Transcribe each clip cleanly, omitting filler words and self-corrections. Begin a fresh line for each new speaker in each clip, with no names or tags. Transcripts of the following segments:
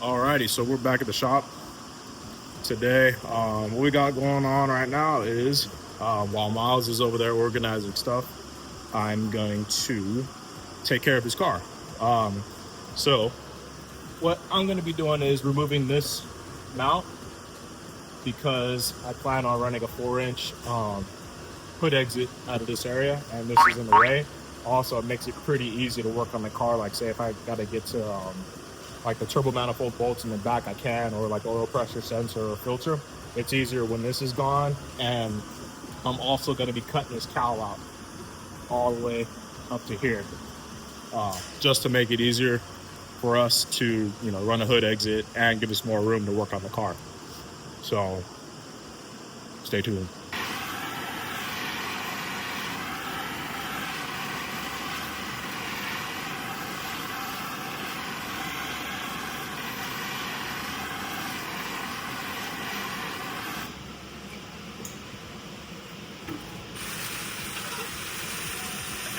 Alrighty, so we're back at the shop today. What we got going on right now is while Myles is over there organizing stuff, I'm going to take care of his car. So what I'm going to be doing is removing this mount because I plan on running a 4-inch hood exit out of this area, and this is in the way. Also, it makes it pretty easy to work on the car. Like, say if I got to get to like the turbo manifold bolts in the back, I can, or like oil pressure sensor or filter. It's easier when this is gone. And I'm also going to be cutting this cowl out all the way up to here, just to make it easier for us to, run a hood exit and give us more room to work on the car. So stay tuned.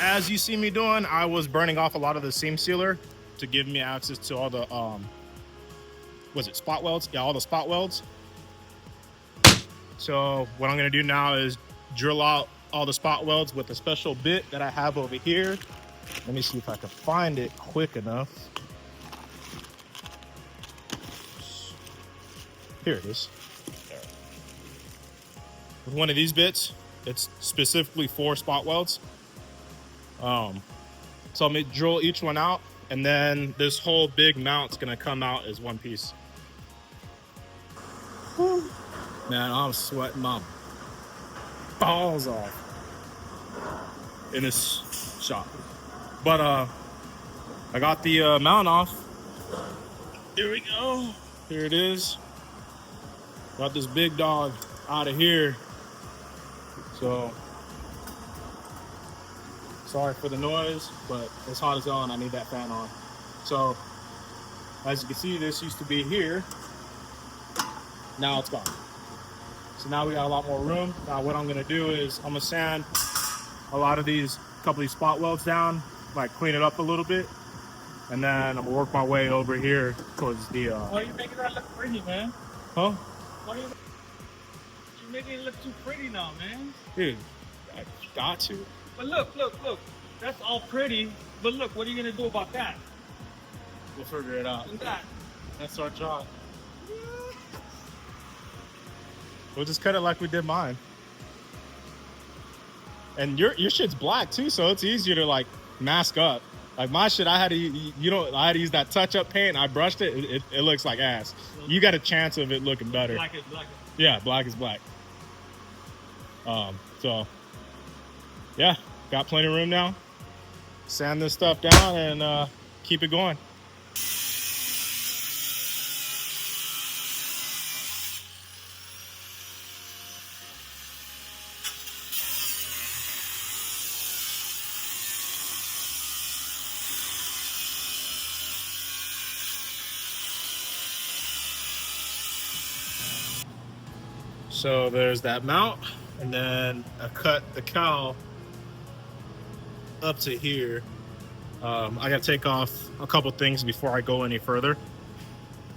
As you see me doing, I was burning off a lot of the seam sealer to give me access to all the spot welds? Yeah, all the spot welds. So what I'm gonna do now is drill out all the spot welds with a special bit that I have over here. Let me see if I can find it quick enough. Here it is. There. With one of these bits, it's specifically for spot welds. So I'm gonna drill each one out, and then this whole big mount's gonna come out as one piece. Whew. Man, I'm sweating my balls off in this shop. But I got the mount off. Here we go. Here it is. Got this big dog out of here. So sorry for the noise, but it's hot as hell and I need that fan on. So as you can see, this used to be here. Now it's gone. So now we got a lot more room. Now what I'm gonna do is I'm gonna sand a lot of these, couple of these spot welds down, like clean it up a little bit. And then I'm gonna work my way over here towards the
Why are you making that look pretty, man?
Huh?
Why are you making it look too pretty now, man?
Dude, I got to.
But look. That's all pretty. But look, what are you gonna do about that?
We'll figure it out.
And that.
That's our job. We'll just cut it like we did mine. And your shit's black too, so it's easier to like mask up. Like my shit, I had to use that touch-up paint. I brushed it. It looks like ass. You got a chance of it looking better.
Black is black.
Yeah, black is black. So yeah, got plenty of room now. Sand this stuff down and keep it going. So there's that mount, and then I cut the cowl up to here. I gotta take off a couple things before I go any further,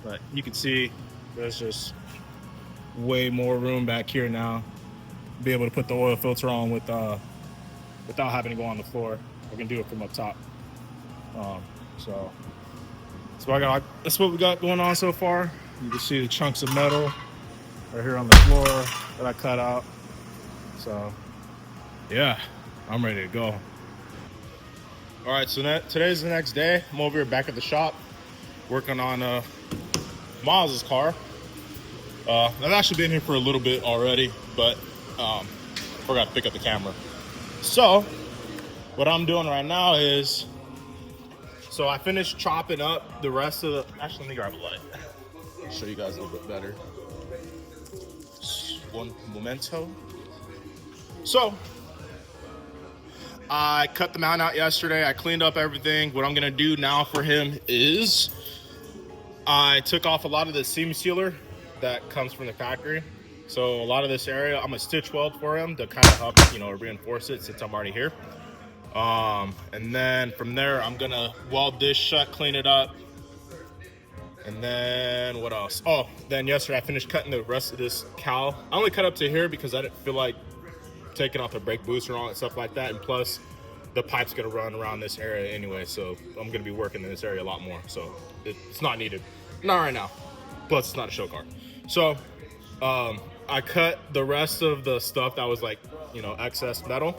but you can see there's just way more room back here now. Be able to put the oil filter on without having to go on the floor. I can do it from up top. So that's what we got going on so far. You can see the chunks of metal right here on the floor that I cut out. So yeah, I'm ready to go. All right, so today's the next day. I'm over here back at the shop working on Myles' car. I've actually been here for a little bit already, but forgot to pick up the camera. So what I'm doing right now is, so I finished chopping up the rest of the, actually let me grab a light. Show you guys a little bit better. One momento. So I cut the mount out yesterday. I cleaned up everything. What I'm gonna do now for him is I took off a lot of the seam sealer that comes from the factory. So a lot of this area, I'm gonna stitch weld for him to kind of help, reinforce it since I'm already here. And then from there, I'm gonna weld this shut, clean it up, And then what else? Oh, then yesterday I finished cutting the rest of this cowl. I only cut up to here because I didn't feel like taking off the brake booster and all that stuff like that. And plus, the pipe's gonna run around this area anyway, so I'm gonna be working in this area a lot more. So it's not needed, not right now. Plus, it's not a show car. So I cut the rest of the stuff that was like, you know, excess metal.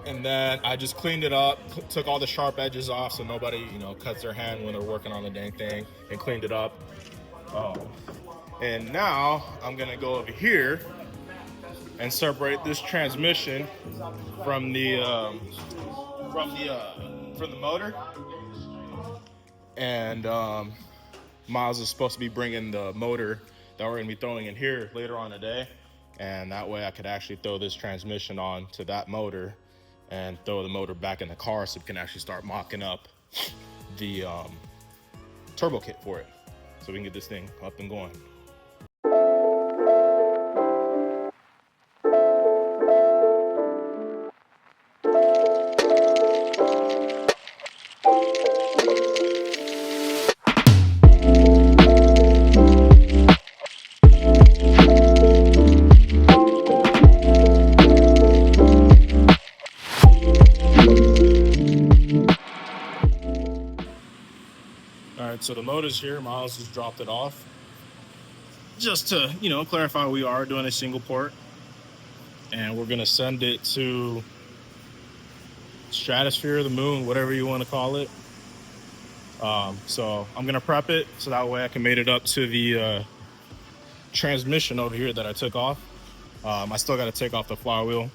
And then I just cleaned it up, took all the sharp edges off so nobody, you know, cuts their hand when they're working on the dang thing, and cleaned it up. And now I'm gonna go over here and separate this transmission from the motor. And Myles is supposed to be bringing the motor that we're gonna be throwing in here later on today, and that way I could actually throw this transmission on to that motor and throw the motor back in the car so we can actually start mocking up the turbo kit for it, so we can get this thing up and going. So the motor's here. Myles just dropped it off. Just to, you know, clarify, we are doing a single port, and we're gonna send it to stratosphere, the moon, whatever you want to call it. So I'm gonna prep it so that way I can mate it up to the transmission over here that I took off. I still got to take off the flywheel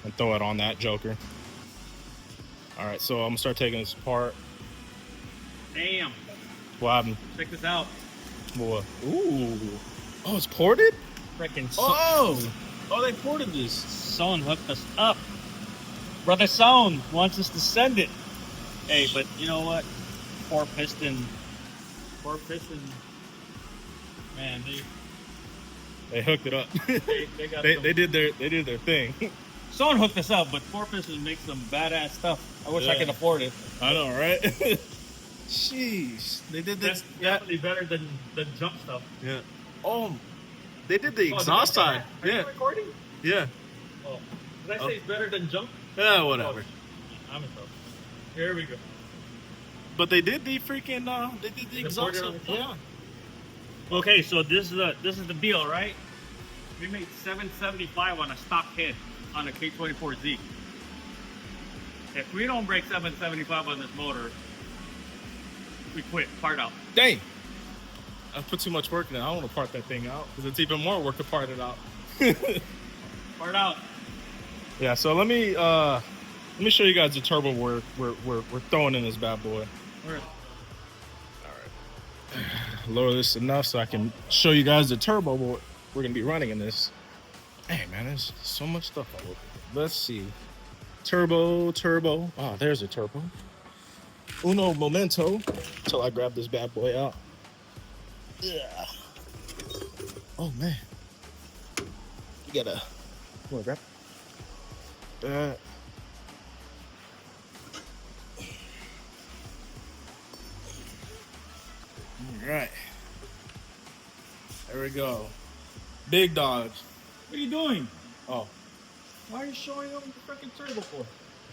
and throw it on that joker. All right, so I'm gonna start taking this apart.
Damn.
What happened?
Check this out.
What? Ooh. Oh, it's ported?
Freaking
Oh, they ported this.
Son hooked us up. Brother Son wants us to send it. Hey, but you know what? Four piston. Man,
They hooked it up.
they got
they did their thing.
Son hooked us up, but four piston makes some badass stuff. I wish I could afford it.
I know, right? Jeez, they did this.
That's definitely better than jump stuff.
Yeah. Oh, they did the exhaust side.
Are you recording?
Yeah.
Oh, did I say it's better than jump?
Yeah, whatever.
Oh, I'm in trouble. Here we go.
But they did the freaking they did the exhaust side. Yeah.
Okay, so this is the deal, right? We made 775 on a stock head on a K24Z. If we don't break 775 on this motor, we quit. Part out.
Dang. I put too much work in it. I don't want to part that thing out because it's even more work to part it out.
Part out.
Yeah. So let me show you guys the turbo we're throwing in this bad boy.
All right.
Lower this enough so I can show you guys the turbo we're gonna be running in this. Hey man, there's so much stuff all over. Let's see. Turbo. Oh, there's a turbo. Uno momento till I grab this bad boy out. Yeah. Oh man. You gotta grab that. All right. There we go. Big dogs.
What are you doing?
Oh.
Why are you showing them the freaking turbo for?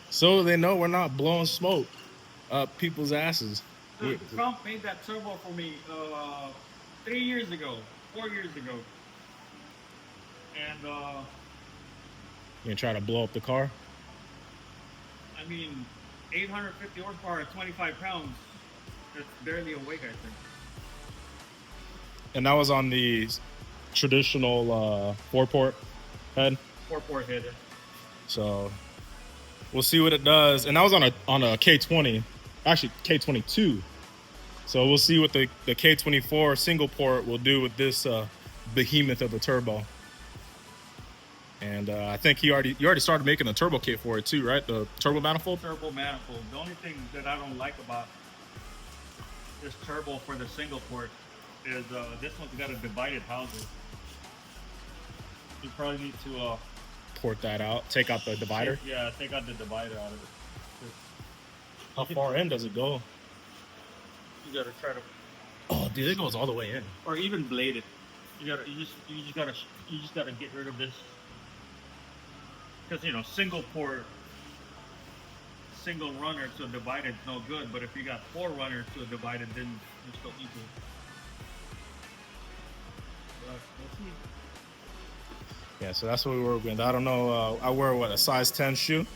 So they know we're not blowing smoke up people's asses.
Dude, Trump made that turbo for me 4 years ago. And
You gonna try to blow up the car?
I mean, 850 horsepower at 25 pounds. That's barely awake, I think.
And that was on the traditional 4-port head.
4-port head.
So we'll see what it does. And that was on a K20, actually K22. So we'll see what the K24 single port will do with this behemoth of a turbo. And I think you already started making a turbo kit for it too, right? The turbo manifold?
Turbo manifold. The only thing that I don't like about this turbo for the single port is this one's got a divided housing. You probably need to
port that out. Take out the divider?
Yeah, take out the divider out of it.
How far in does it go?
You gotta try to,
Oh, dude, it goes all the way in.
or even blade it. You just gotta get rid of this, because single port, single runner to a divided is no good. But if you got 4 runners to a divided, then it's still equal. But we'll see.
Yeah, so that's what we work with. I don't know. I wear a size 10 shoe.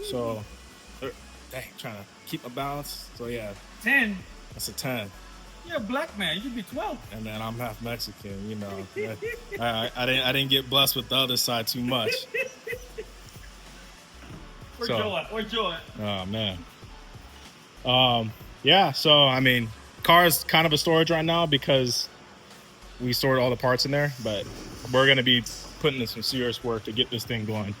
So, dang, trying to keep my balance. So yeah,
10.
that's a 10.
You're a black man. You should be 12.
And then I'm half Mexican. I didn't get blessed with the other side too much.
Where's Joe at? Where's Joe at?
Oh man. Yeah. So I mean, car is kind of a storage right now because we stored all the parts in there, but we're gonna be putting in some serious work to get this thing going.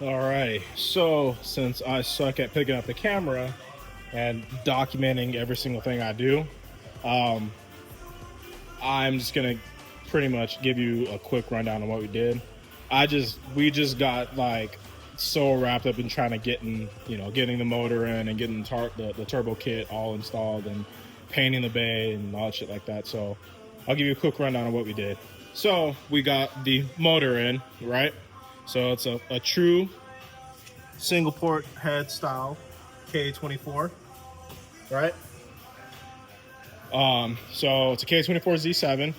All right. So since I suck at picking up the camera and documenting every single thing I do, I'm just gonna pretty much give you a quick rundown of what we did. We just got like so wrapped up in trying to getting the motor in and getting the turbo kit all installed and painting the bay and all that shit like that. So I'll give you a quick rundown of what we did. So we got the motor in, right? So it's a true single port head style K24, right? So it's a K24 Z7.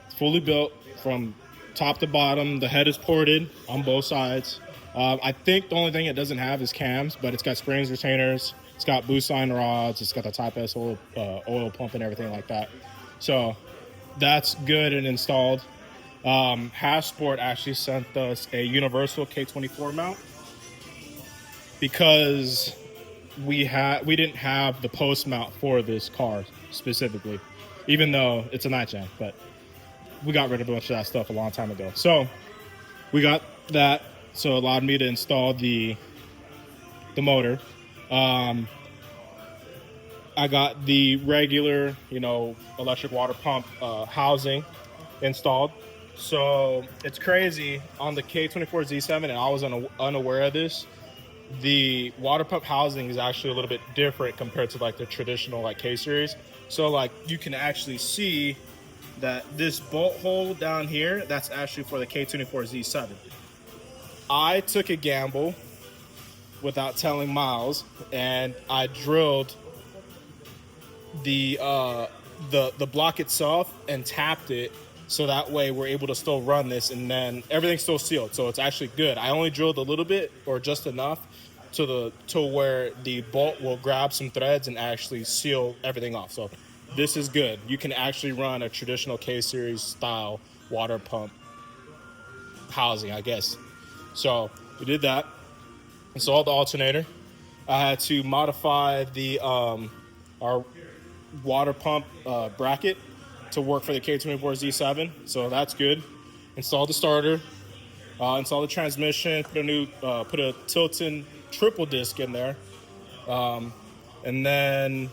It's fully built from top to bottom. The head is ported on both sides. I think the only thing it doesn't have is cams, but it's got springs, retainers. It's got boost line rods. It's got the Type S oil pump and everything like that. So that's good and installed. Sport actually sent us a universal K24 mount because we didn't have the post mount for this car specifically, even though it's a night gen, but we got rid of a bunch of that stuff a long time ago. So we got that, so it allowed me to install the motor. I got the regular, electric water pump housing installed. So it's crazy on the K24 Z7, and I was unaware of this. The water pump housing is actually a little bit different compared to like the traditional like K series. So like you can actually see that this bolt hole down here, that's actually for the K24 Z7. I took a gamble without telling Myles, and I drilled the block itself and tapped it, so that way we're able to still run this, and then everything's still sealed, so it's actually good. I only drilled a little bit or just enough to where the bolt will grab some threads and actually seal everything off. So this is good. You can actually run a traditional K-Series style water pump housing, I guess. So we did that. Installed the alternator. I had to modify the our water pump bracket to work for the K24 Z7, so that's good. Installed the starter, installed the transmission, put a Tilton triple disc in there, and then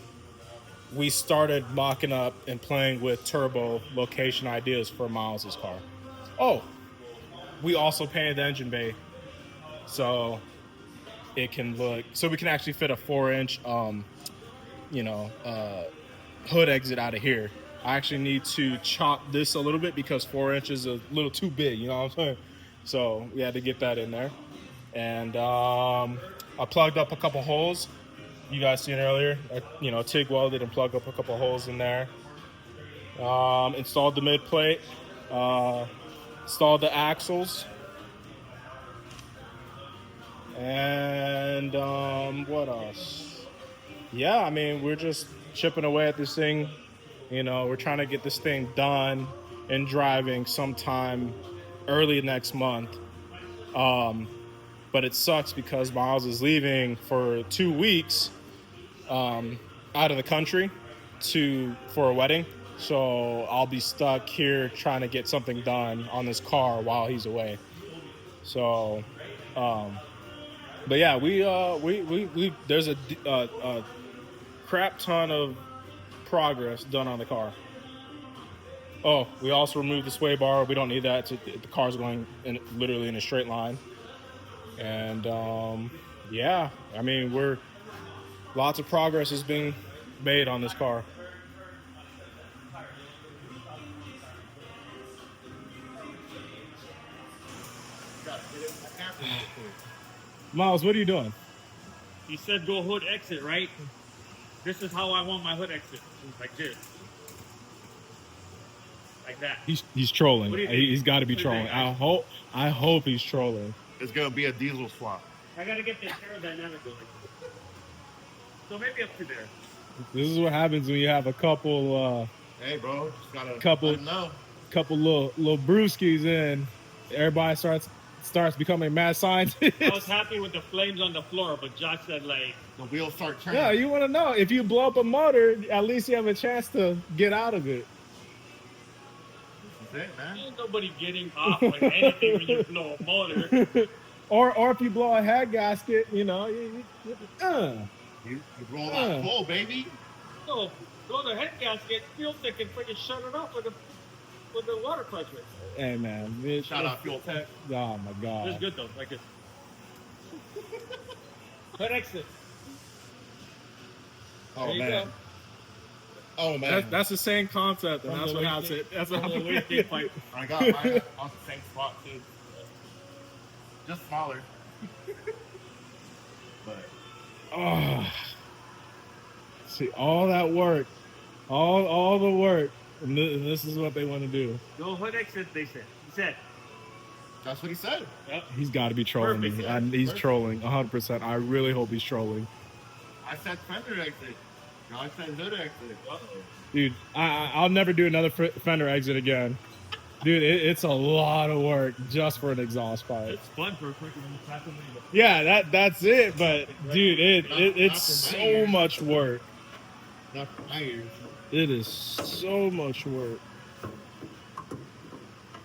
we started mocking up and playing with turbo location ideas for Myles' car. Oh, we also painted the engine bay so we can actually fit a 4-inch hood exit out of here. I actually need to chop this a little bit because 4 inches is a little too big, you know what I'm saying? So we had to get that in there. And I plugged up a couple holes. You guys seen earlier, TIG welded and plugged up a couple holes in there. Installed the mid plate, installed the axles. And what else? Yeah, I mean, we're just chipping away at this thing. We're trying to get this thing done and driving sometime early next month. But it sucks because Myles is leaving for 2 weeks out of the country for a wedding. So I'll be stuck here trying to get something done on this car while he's away. So, but yeah, we there's a crap ton of progress done on the car. Oh, we also removed the sway bar. We don't need that. The car's going literally in a straight line. And yeah, I mean, Lots of progress is being made on this car. Myles, what are you doing?
You said go hood exit, right? This is how I want my hood exit. Like this. Like that.
He's trolling.
What do you think?
He's got to be
What do you
trolling.
think?
I hope he's trolling.
It's gonna be a diesel swap.
I gotta get this aerodynamic going. So maybe up to there.
This is what happens when you have a couple
Hey, bro, just gotta
Couple-
let 'em know.
little brewskis in. Everybody starts becoming mad scientists.
I was happy with the flames on the floor, but Josh said like,
The wheels start turning.
Yeah, you want to know if you blow up a motor, at least you have a chance to get out of it.
This is it, man.
ain't nobody getting off on anything when you blow a motor.
Or if you blow a head gasket, you know,
You roll that full, baby.
No, blow the head gasket, fuel stick and freaking shut it off with the water pressure.
Hey man,
Shout out Fuel Tech.
Oh my
It's
god.
good though, like this. Hood exit.
Oh,
There you
man.
go.
Oh, man.
That's the same concept, and
From
that's
the
what
waste
happens. That's what
from the
happens.
wasting pipe.
I got mine on the same spot, too. Just smaller. But,
Oh. See, all that work, all the work, and this is what they want to do.
No hood exit, they said. He said.
that's what he said.
Yep.
He's got to be trolling
Perfect,
me,
yeah.
and he's
Perfect.
trolling 100%. I really hope he's trolling,
I said fender exit. No, I said hood exit.
dude. I'll never do another fender exit again, dude. It's a lot of work just for an exhaust pipe.
It's fun for a freaking clapping window.
Yeah, that's it. But dude, it's
Not for
so
my
much work.
Not for my ears.
It is so much work.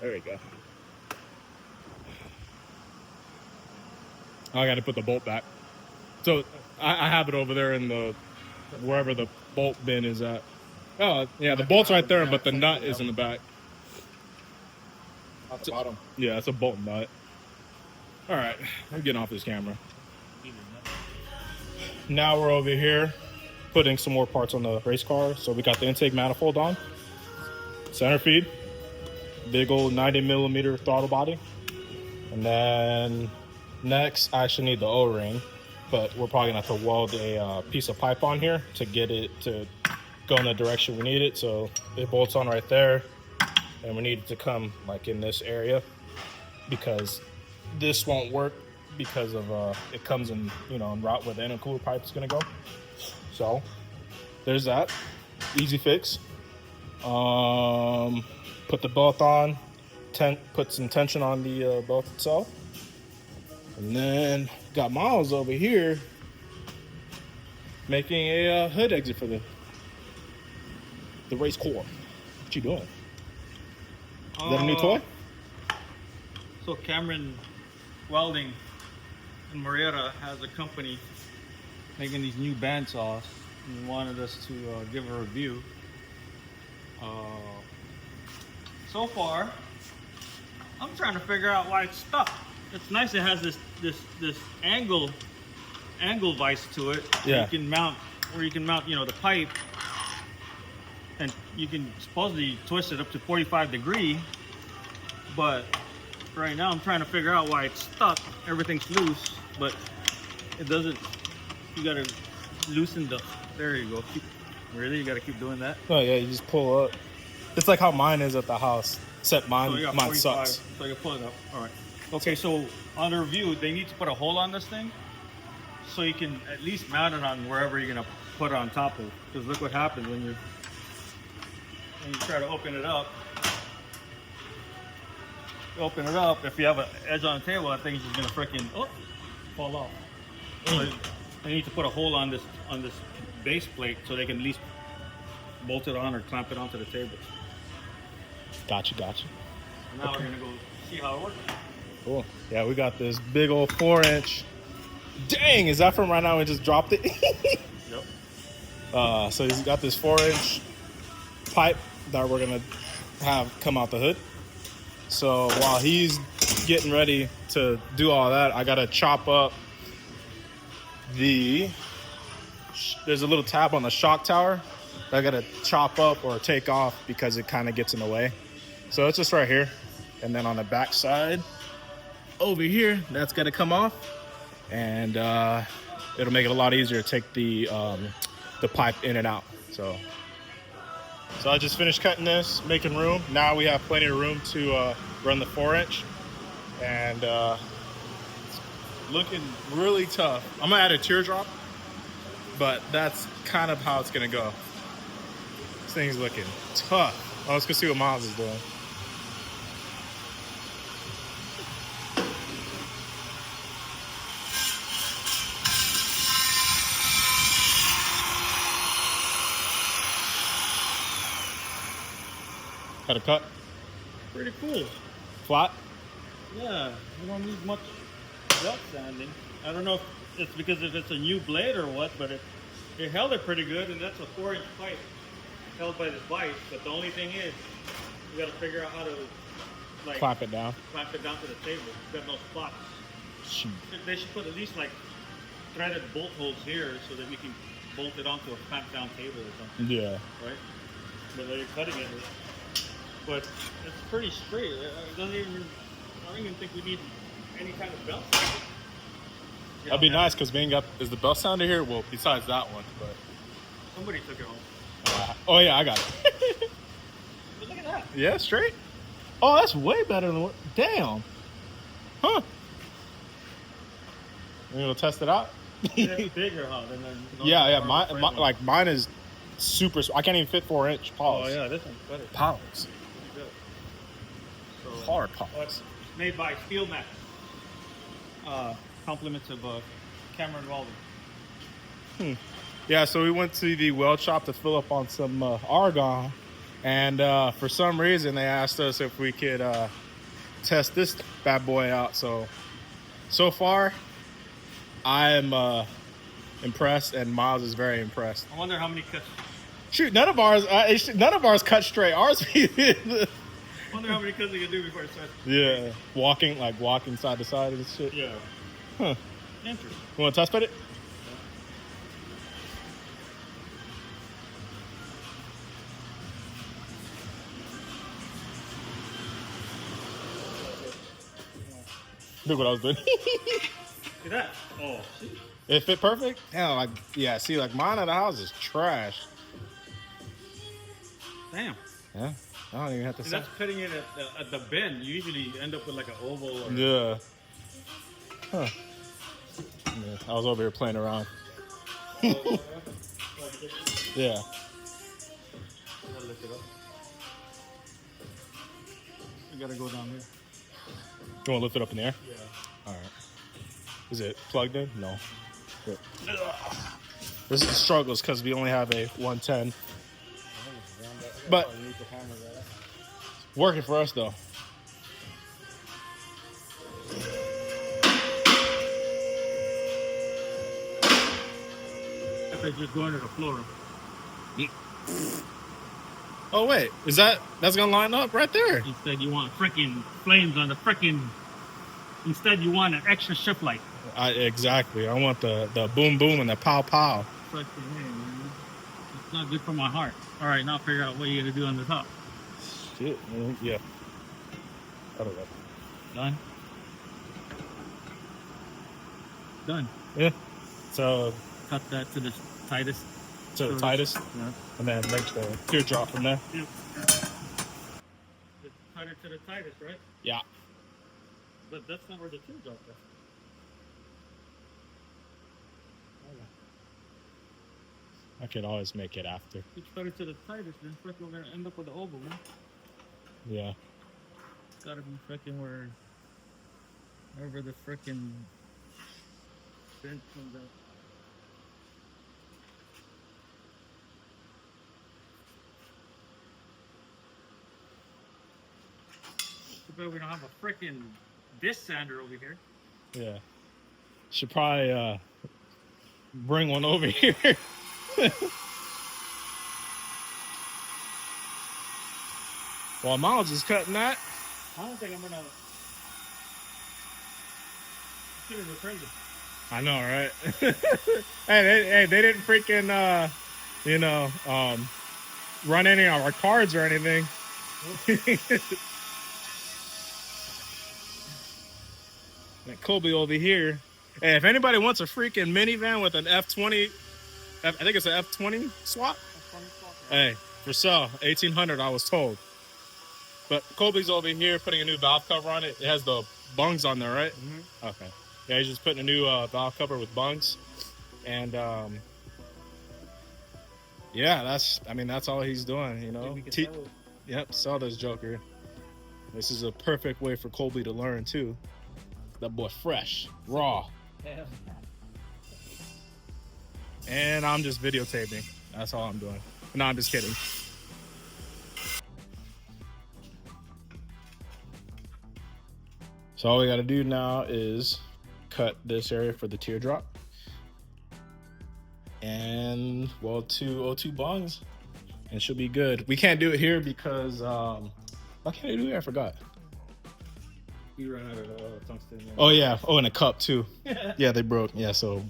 There we go. I got to put the bolt back. So I have it over there in the wherever the bolt bin is at. Oh yeah, the bolt's right there, but the nut is in the back.
At the bottom.
Yeah, it's a bolt nut. All right, I'm getting off this camera. Now we're over here putting some more parts on the race car. So we got the intake manifold on, center feed, big old 90 millimeter throttle body, and then next I actually need the O-ring, but we're probably gonna have to weld a piece of pipe on here to get it to go in the direction we need it. So it bolts on right there, and we need it to come like in this area because this won't work because of it comes in, you know, en route where the intercooler pipe is gonna go. So there's that, easy fix. Put the belt on, put some tension on the belt itself, and then got Myles over here making a hood exit for the race core. What you doing? Is that a new toy?
So Cameron Welding in Marietta has a company making these new bandsaws and wanted us to give a review. So far, I'm trying to figure out why it's stuck. It's nice it has this angle vise to it.
Yeah.
Where you can mount, you know, the pipe, and you can supposedly twist it up to 45 degree. But right now I'm trying to figure out why it's stuck. Everything's loose, but it doesn't. You gotta loosen the. There you go. Really, you gotta keep doing that.
Oh yeah, you just pull up. It's like how mine is at the house. Except
So
mine,
you got
mine
45,
sucks.
So you pull it up. All right. Okay, so on the review, they need to put a hole on this thing, so you can at least mount it on wherever you're gonna put it on top of. Because look what happens when you try to open it up. You open it up. If you have an edge on the table, that thing's just gonna freaking fall off. So they need to put a hole on this base plate so they can at least bolt it on or clamp it onto the table.
Gotcha.
Now we're gonna go see how it works.
Cool. Yeah, we got this big old 4-inch. Dang, is that from right now? We just dropped it.
Yep.
So he's got this 4-inch pipe that we're gonna have come out the hood. So while he's getting ready to do all that, I gotta chop up the there's a little tab on the shock tower that I gotta chop up or take off because it kind of gets in the way. So it's just right here, and then on the back side over here, that's gotta come off, and it'll make it a lot easier to take the pipe in and out. So I just finished cutting this, making room. Now we have plenty of room to run the 4-inch, and it's looking really tough. I'm gonna add a teardrop, but that's kind of how it's gonna go. This thing's looking tough. Oh, let's go see what Myles is doing. Got a cut?
Pretty cool.
Flat?
Yeah, you don't need much belt sanding. I don't know if it's because if it's a new blade or what, but it held it pretty good, and that's a 4-inch pipe held by this vise. But the only thing is, you got to figure out how to like
Clamp it down.
clamp it down to the table. You got no spots.
Shoot.
They should put at least like threaded bolt holes here so that we can bolt it onto a clamp down table or something.
Yeah.
Right? But they're cutting it. But it's pretty straight. I don't even think we need any kind of belt.
That'd be nice because we ain't got. Is the belt sounder here? Well, besides that one, but.
Somebody took it home.
Oh yeah, I got it.
But look at that.
Yeah, straight. Oh, that's way better than what. Damn. Huh. You gonna test it out?
It's bigger, huh?
Yeah. Mine is super. I can't even fit 4-inch
Oh
paws.
yeah, this one's better.
Pounds.
Good. So,
Hard paws.
it's made by Steel Max. Compliments of Cameron Welding.
Yeah, so we went to the weld shop to fill up on some argon, and for some reason they asked us if we could test this bad boy out. So far, I am impressed, and Myles is very impressed.
I wonder how many cuts.
Shoot, none of ours cut straight. Ours,
I wonder how many cuts we can do before it starts.
yeah, walking side to side and shit.
Yeah.
Huh.
Interesting.
You want to test fit it? Look what I was doing.
Look at that. Oh, shit.
It fit perfect? Yeah, see, like mine at the house is trash.
Damn.
Yeah, I don't even have to
And
say.
that's cutting it at the bend. You usually end up with like an oval or
Yeah. Huh. Yeah, I was over here playing around. Yeah.
Gotta lift it up. We gotta go down here.
You want to lift it up in the air?
Yeah.
All right. Is it plugged in? No. Good. This is the struggles because we only have a 110. But working for us though.
They're just going to the floor.
Oh wait, that's gonna line up right there?
Instead, you want freaking flames on the freaking. Instead, you want an extra shift light.
Exactly. I want the boom boom and the pow pow.
Fucking hey, man. It's not good for my heart. All right, now figure out what you're gonna do on the top.
Shit, man. Yeah. I don't know.
Done. Done.
Yeah. So
Cut that to the tightest.
to the tightest,
Yeah.
and then make the teardrop from there.
Yep. Cut it to the tightest, right?
Yeah.
But that's not where the teardrop is.
I could always make it after.
If you cut it to the tightest, then freaking we're gonna end up with the oval, man.
Yeah.
It's gotta be freaking wherever the freaking bend comes out. Too bad we don't have a freaking disc sander over here.
Yeah. Should probably bring one over here. While Myles is cutting that.
I don't think I'm gonna. Should have returned it.
I know, right? Hey, they didn't freaking, run any of our cards or anything. And Colby over here. Hey, if anybody wants a freaking minivan with an F20, I think it's an F20 swap. Hey, for sale, 1800. I was told. But Colby's over here putting a new valve cover on it. It has the bungs on there, right?
Mm-hmm.
Okay. Yeah, he's just putting a new valve cover with bungs, and yeah, that's all he's doing. You know. Yep, sell this joker. This is a perfect way for Colby to learn too. That boy fresh, raw.
Yeah.
And I'm just videotaping. That's all I'm doing. No, I'm just kidding. So all we got to do now is cut this area for the teardrop. And, well, 202 bongs. And it should be good. We can't do it here because, why can't I do it? I forgot.
You ran out of tungsten.
Oh, yeah. Oh, and a cup, too. Yeah, they broke. Yeah, so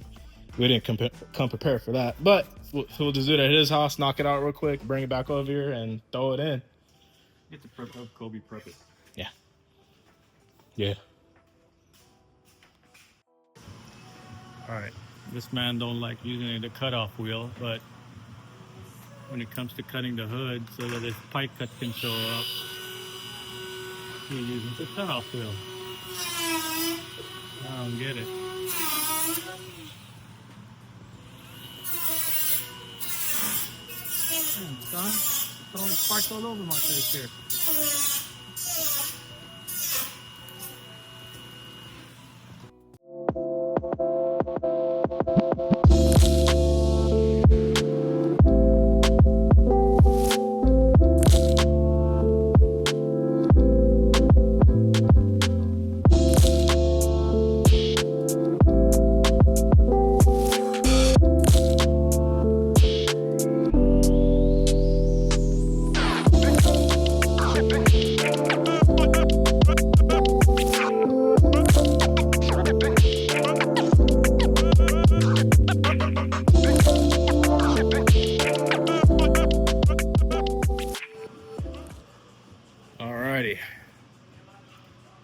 we didn't come prepared for that. But we'll just do it at his house, knock it out real quick, bring it back over here, and throw it in.
Get the prep of Kobe prep it.
Yeah. Yeah.
All right. This man don't like using the cutoff wheel, but when it comes to cutting the hood so that his pipe cut can show up, he uses the cutoff wheel. I don't get it. Son, throwing sparks all over my face here.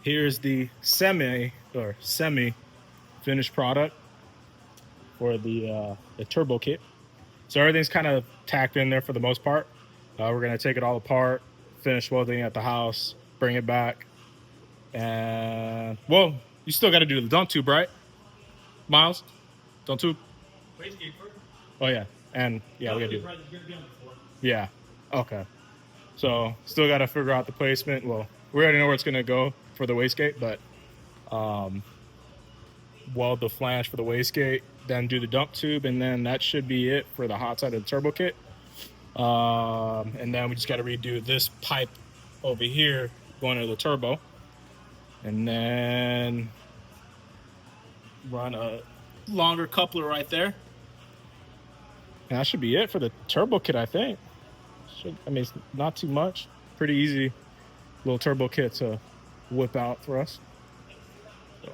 Here's the semi finished product for the turbo kit. So everything's kind of tacked in there for the most part. We're gonna take it all apart, finish welding at the house, bring it back, and well, you still got to do the dump tube, right, Myles? Dump tube. Oh yeah, and yeah, we gotta do. Yeah. Okay. So still got to figure out the placement. Well, we already know where it's gonna go for the wastegate, but weld the flange for the wastegate, then do the dump tube, and then that should be it for the hot side of the turbo kit. And then we just got to redo this pipe over here going to the turbo, and then run a longer coupler right there. And that should be it for the turbo kit, I think. I mean, it's not too much. Pretty easy little turbo kit to whip out for us. So.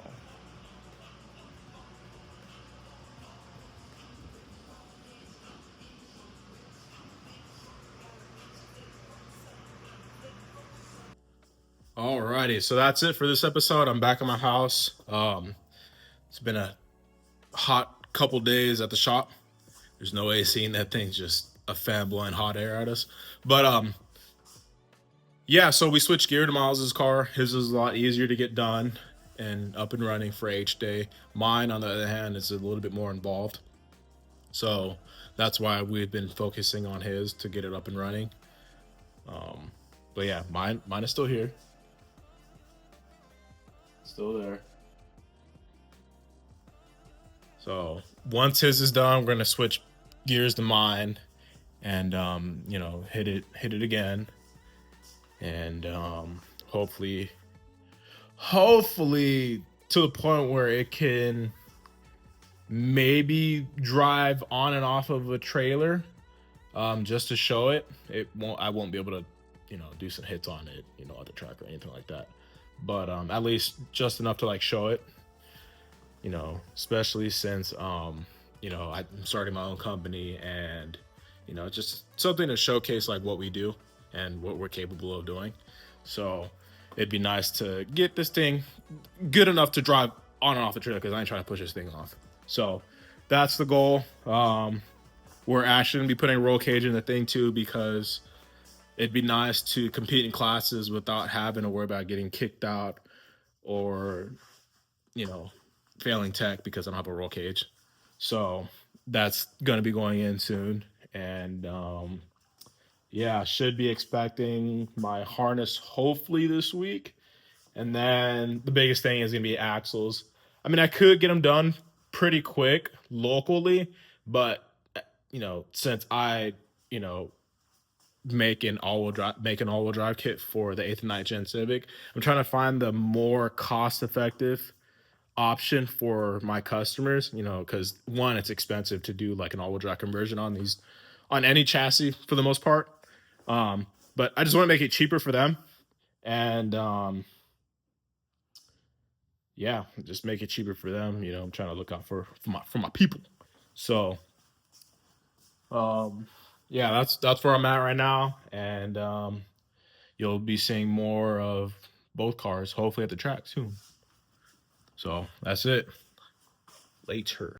Alrighty, so that's it for this episode. I'm back at my house. It's been a hot couple days at the shop. There's no AC in that thing's just a fan blowing hot air at us. But yeah, so we switched gear to Myles' car. His is a lot easier to get done and up and running for H day. Mine, on the other hand, is a little bit more involved. So that's why we've been focusing on his to get it up and running. But yeah, mine is still here. Still there. So once his is done, we're gonna switch gears to mine, and hit it again, and hopefully to the point where it can maybe drive on and off of a trailer, just to show it. I won't be able to do some hits on it, at the track or anything like that, but at least just enough to like show it. you know, especially since you know, I'm starting my own company, and you know, just something to showcase like what we do and what we're capable of doing. So it'd be nice to get this thing good enough to drive on and off the trailer, because I ain't trying to push this thing off. So that's the goal. We're actually gonna be putting a roll cage in the thing too, because it'd be nice to compete in classes without having to worry about getting kicked out or, you know, failing tech because I don't have a roll cage. So that's going to be going in soon. And yeah, should be expecting my harness hopefully this week. And then the biggest thing is going to be axles. I mean, I could get them done pretty quick locally, but you know, since I, you know, make an all-wheel drive kit for the 8th and 9th gen Civic, I'm trying to find the more cost-effective option for my customers, you know, because one, it's expensive to do like an all-wheel drive conversion on any chassis for the most part. But I just want to make it cheaper for them, and yeah, just make it cheaper for them. You know, I'm trying to look out for my people. So yeah, that's where I'm at right now, and you'll be seeing more of both cars hopefully at the track soon. So that's it. Later.